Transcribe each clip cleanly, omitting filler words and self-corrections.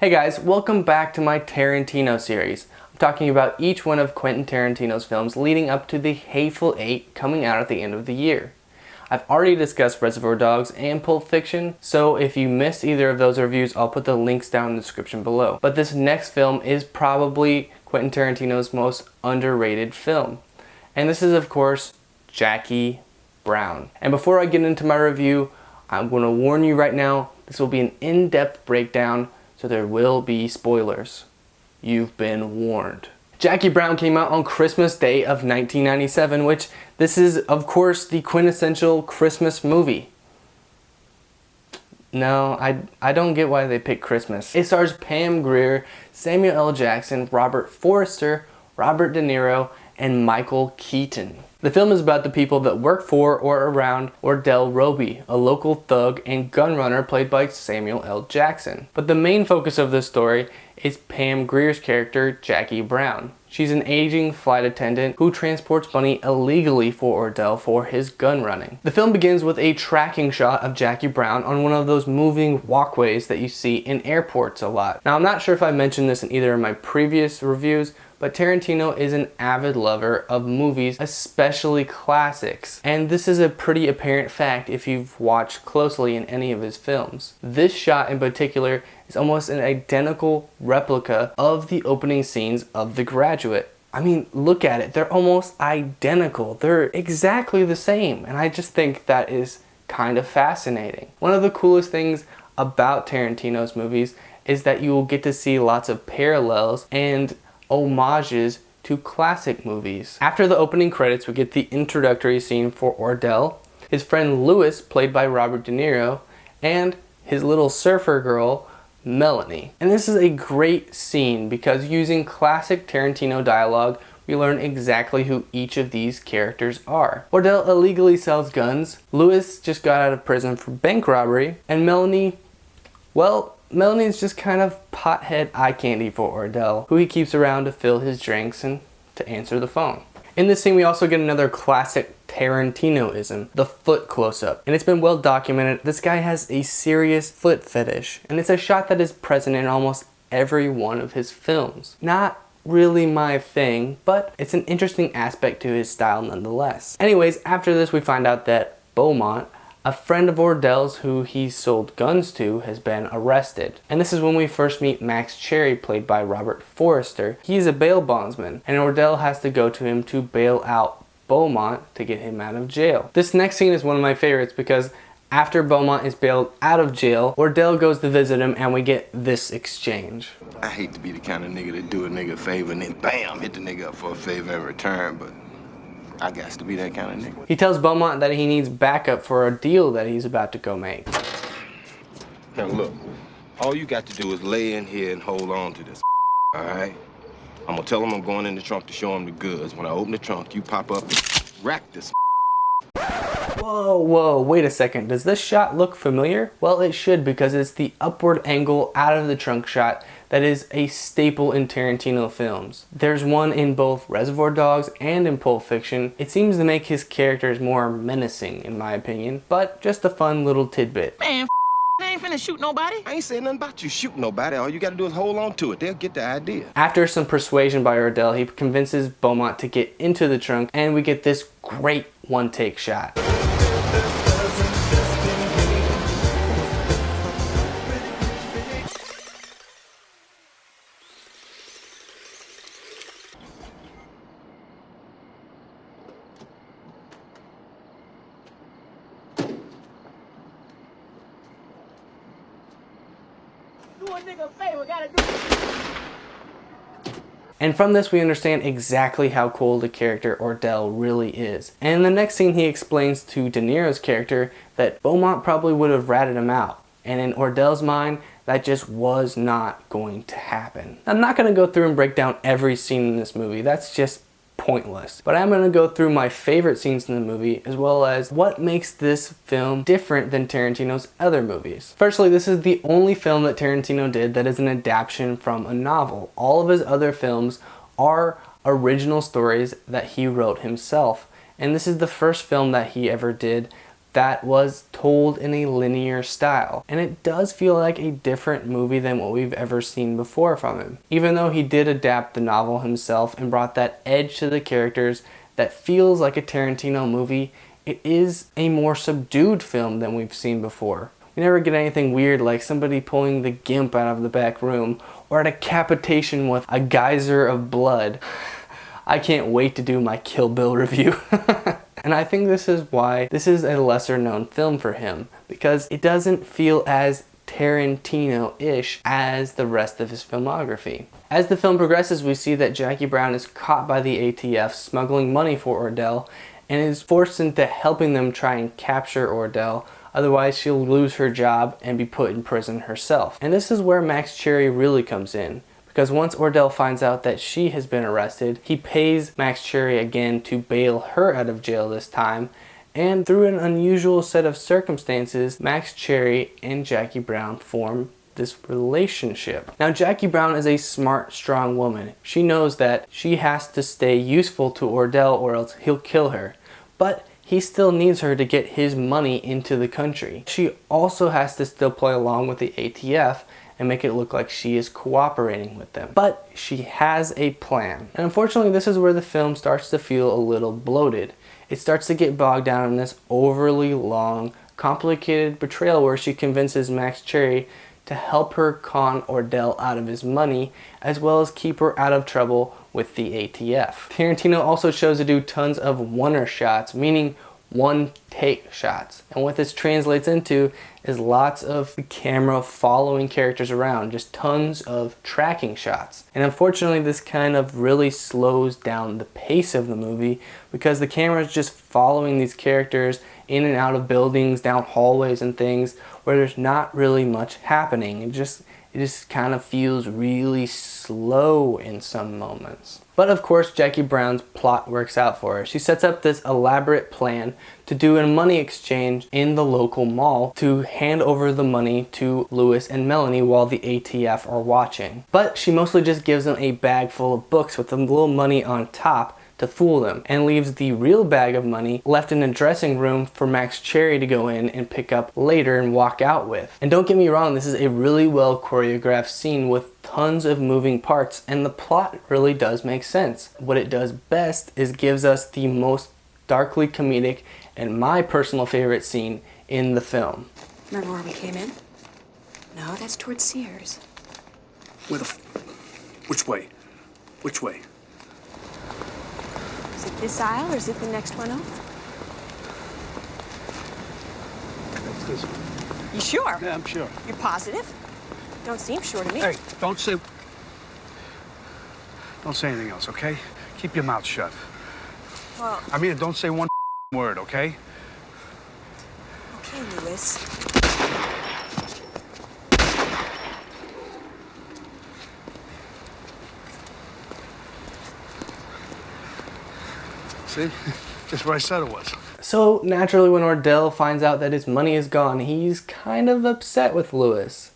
Hey guys, welcome back to my Tarantino series. I'm talking about each one of Quentin Tarantino's films leading up to the Hateful Eight coming out at the end of the year. I've already discussed Reservoir Dogs and Pulp Fiction, so if you missed either of those reviews, I'll put the links down in the description below. But this next film is probably Quentin Tarantino's most underrated film. And this is, of course, Jackie Brown. And before I get into my review, I'm going to warn you right now, this will be an in-depth breakdown, so there will be spoilers. You've been warned. Jackie Brown came out on Christmas Day of 1997, which this is, of course, the quintessential Christmas movie. No, I don't get why they picked Christmas. It stars Pam Grier, Samuel L. Jackson, Robert Forster, Robert De Niro, and Michael Keaton. The film is about the people that work for or around Ordell Roby, a local thug and gun runner played by Samuel L. Jackson. But the main focus of the story is Pam Grier's character, Jackie Brown. She's an aging flight attendant who transports money illegally for Ordell for his gun running. The film begins with a tracking shot of Jackie Brown on one of those moving walkways that you see in airports a lot. Now, I'm not sure if I mentioned this in either of my previous reviews, but Tarantino is an avid lover of movies, especially classics. And this is a pretty apparent fact if you've watched closely in any of his films. This shot in particular is almost an identical replica of the opening scenes of The Graduate. I mean, look at it. They're almost identical. They're exactly the same. And I just think that is kind of fascinating. One of the coolest things about Tarantino's movies is that you will get to see lots of parallels and homages to classic movies. After the opening credits, we get the introductory scene for Ordell, his friend Louis, played by Robert De Niro, and his little surfer girl, Melanie. And this is a great scene because using classic Tarantino dialogue, we learn exactly who each of these characters are. Ordell illegally sells guns, Louis just got out of prison for bank robbery, and Melanie, well, Melanie's just kind of pothead eye candy for Ordell, who he keeps around to fill his drinks and to answer the phone. In this scene, we also get another classic Tarantinoism, the foot close-up. And it's been well documented, this guy has a serious foot fetish. And it's a shot that is present in almost every one of his films. Not really my thing, but it's an interesting aspect to his style nonetheless. Anyways, after this, we find out that Beaumont, a friend of Ordell's who he sold guns to, has been arrested. And this is when we first meet Max Cherry, played by Robert Forster. He's a bail bondsman, and Ordell has to go to him to bail out Beaumont to get him out of jail. This next scene is one of my favorites because after Beaumont is bailed out of jail, Ordell goes to visit him and we get this exchange. I hate to be the kind of nigga that do a nigga a favor and then bam, hit the nigga up for a favor in return, but I got to be that kind of nigga. He tells Beaumont that he needs backup for a deal that he's about to go make. Now look, all you got to do is lay in here and hold on to this, all right? I'm gonna tell him I'm going in the trunk to show him the goods. When I open the trunk, you pop up and rack this. Whoa, wait a second. Does this shot look familiar? Well, it should because it's the upward angle out of the trunk shot that is a staple in Tarantino films. There's one in both Reservoir Dogs and in Pulp Fiction. It seems to make his characters more menacing, in my opinion, but just a fun little tidbit. Man, I ain't finna shoot nobody. I ain't saying nothing about you shooting nobody. All you gotta do is hold on to it. They'll get the idea. After some persuasion by Ordell, he convinces Beaumont to get into the trunk, and we get this great one-take shot. Do a nigga a favor, gotta do it. And from this we understand exactly how cool the character Ordell really is. And in the next scene he explains to De Niro's character that Beaumont probably would have ratted him out. And in Ordell's mind, that just was not going to happen. I'm not going to go through and break down every scene in this movie. That's just pointless. But I'm going to go through my favorite scenes in the movie as well as what makes this film different than Tarantino's other movies. Firstly, this is the only film that Tarantino did that is an adaptation from a novel. All of his other films are original stories that he wrote himself. And this is the first film that he ever did that was told in a linear style. And it does feel like a different movie than what we've ever seen before from him. Even though he did adapt the novel himself and brought that edge to the characters that feels like a Tarantino movie, it is a more subdued film than we've seen before. We never get anything weird like somebody pulling the gimp out of the back room or a decapitation with a geyser of blood. I can't wait to do my Kill Bill review. And I think this is why this is a lesser known film for him, because it doesn't feel as Tarantino-ish as the rest of his filmography. As the film progresses, we see that Jackie Brown is caught by the ATF smuggling money for Ordell and is forced into helping them try and capture Ordell. Otherwise, she'll lose her job and be put in prison herself. And this is where Max Cherry really comes in, because once Ordell finds out that she has been arrested, he pays Max Cherry again to bail her out of jail this time. And through an unusual set of circumstances, Max Cherry and Jackie Brown form this relationship. Now, Jackie Brown is a smart, strong woman. She knows that she has to stay useful to Ordell or else he'll kill her. But he still needs her to get his money into the country. She also has to still play along with the ATF and make it look like she is cooperating with them. But she has a plan. And unfortunately, this is where the film starts to feel a little bloated. It starts to get bogged down in this overly long, complicated betrayal where she convinces Max Cherry to help her con Ordell out of his money, as well as keep her out of trouble with the ATF. Tarantino also chose to do tons of oneer shots, meaning one take shots. And what this translates into is lots of the camera following characters around, just tons of tracking shots. And unfortunately, this kind of really slows down the pace of the movie because the camera is just following these characters in and out of buildings, down hallways and things where there's not really much happening. It just kind of feels really slow in some moments. But of course, Jackie Brown's plot works out for her. She sets up this elaborate plan to do a money exchange in the local mall to hand over the money to Louis and Melanie while the ATF are watching. But she mostly just gives them a bag full of books with a little money on top to fool them, and leaves the real bag of money left in a dressing room for Max Cherry to go in and pick up later and walk out with. And don't get me wrong, this is a really well choreographed scene with tons of moving parts, and the plot really does make sense. What it does best is gives us the most darkly comedic and my personal favorite scene in the film. Remember where we came in? No, that's towards Sears. Which way? Which way? Is it this aisle or is it the next one over? It's this one. You sure? Yeah, I'm sure. You're positive? Don't seem sure to me. Hey, don't say anything else, okay? Keep your mouth shut. Well, I mean, don't say one word, okay? okay, Louis. See? Just where I said it was. So naturally, when Ordell finds out that his money is gone, he's kind of upset with Louis.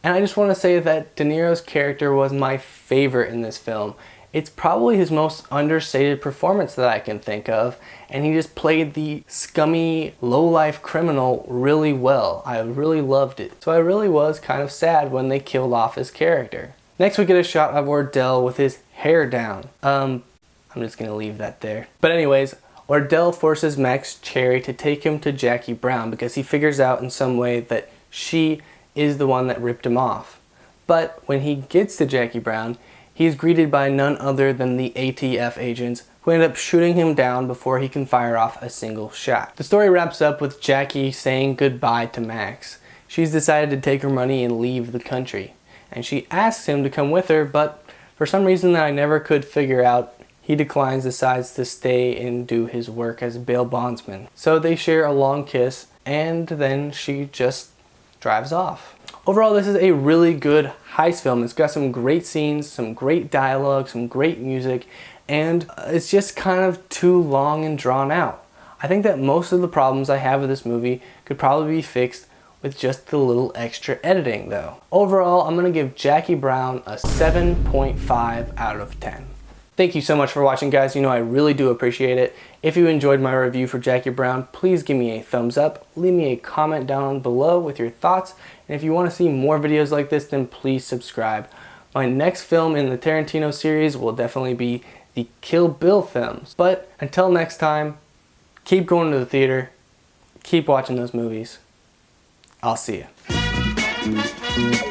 And I just want to say that De Niro's character was my favorite in this film. It's probably his most understated performance that I can think of, and he just played the scummy, low-life criminal really well. I really loved it. So I really was kind of sad when they killed off his character. Next we get a shot of Ordell with his hair down. I'm just gonna leave that there. But anyways, Ordell forces Max Cherry to take him to Jackie Brown because he figures out in some way that she is the one that ripped him off. But when he gets to Jackie Brown, he is greeted by none other than the ATF agents who end up shooting him down before he can fire off a single shot. The story wraps up with Jackie saying goodbye to Max. She's decided to take her money and leave the country. And she asks him to come with her, but for some reason that I never could figure out, he declines, decides to stay and do his work as bail bondsman. So they share a long kiss, and then she just drives off. Overall, this is a really good heist film. It's got some great scenes, some great dialogue, some great music, and it's just kind of too long and drawn out. I think that most of the problems I have with this movie could probably be fixed with just a little extra editing though. Overall, I'm gonna give Jackie Brown a 7.5 out of 10. Thank you so much for watching, guys. You know I really do appreciate it. If you enjoyed my review for Jackie Brown, please give me a thumbs up. Leave me a comment down below with your thoughts. And if you want to see more videos like this, then please subscribe. My next film in the Tarantino series will definitely be the Kill Bill films. But until next time, keep going to the theater. Keep watching those movies. I'll see you.